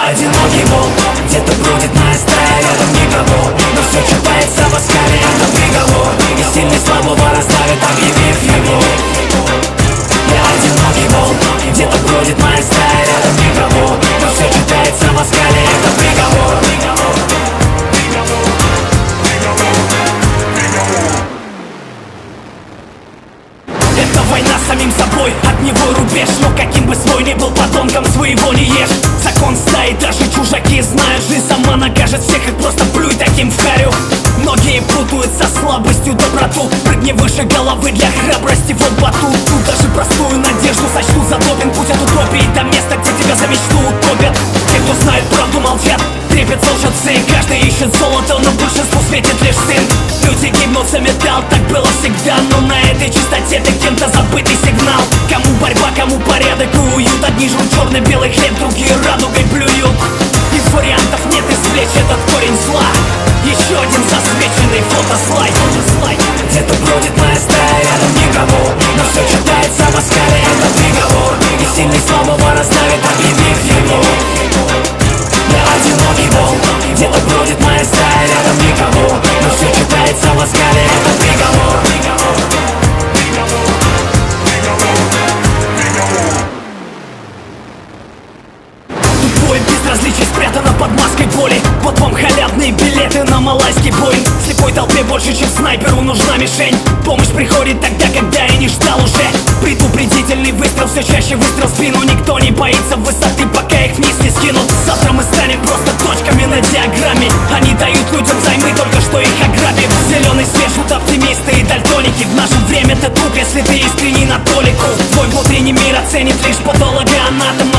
одинокий волк, где-то бродит моя стая, рядом никого, но все читается в оскале, это приговор. И сильный слабого раздавит, объявив его. Я одинокий волк, где-то бродит моя стая, рядом никого, но все читается в оскале, это приговор. Это война с самим собой, от него рубеж. Но каким бы свой ни был подонком, своего не ешь. Закон стаи, даже чужаки знают, жизнь сама накажет всех, их просто плюй таким в харю. Многие путают со слабостью доброту. Прыгни выше головы для храбрости, вот батут. Тут даже простую надежду сочту за допинг. Путь от утопии до места, где тебя за мечту утопят. Те, кто знает правду, молчат, трепетца лжецы. Каждый ищет золото, но большинству светит лишь сын. Люди гибнут за металл, так было всегда. Но на этой чистоте ты кем-то забытый сигнал. Кому борьба, кому порядок и уют. Одни жрут черно-белый хлеб, другие радугой плюют. И вариантов нет извлечь этот корень зла. Еще один засвеченный фотослайд. Где-то бродит моя стая, рядом никого, но все читается в оскале, это приговор. И сильный слабого раздавит, объявив его. Я одинокий волк, где-то бродит моя стая, рядом никого, но все читается в оскале, это приговор. Тупое безразличие спрятано под маской боли. Вот вам халявные билеты на малайский Боинг. Слепой толпе больше, чем снайперу нужна мишень. Помощь приходит тогда, когда я не ждал уже. Предупредительный выстрел, все чаще выстрел в спину. Никто не боится высоты, пока их вниз не скинут. Завтра мы станем просто точками на диаграмме. Они дают людям займы, только что их ограбив. Зеленый свет ждут оптимисты и дальтоники. В наше время ты туп, если ты искренний на толику. Твой внутренний мир оценит лишь патологоанатом.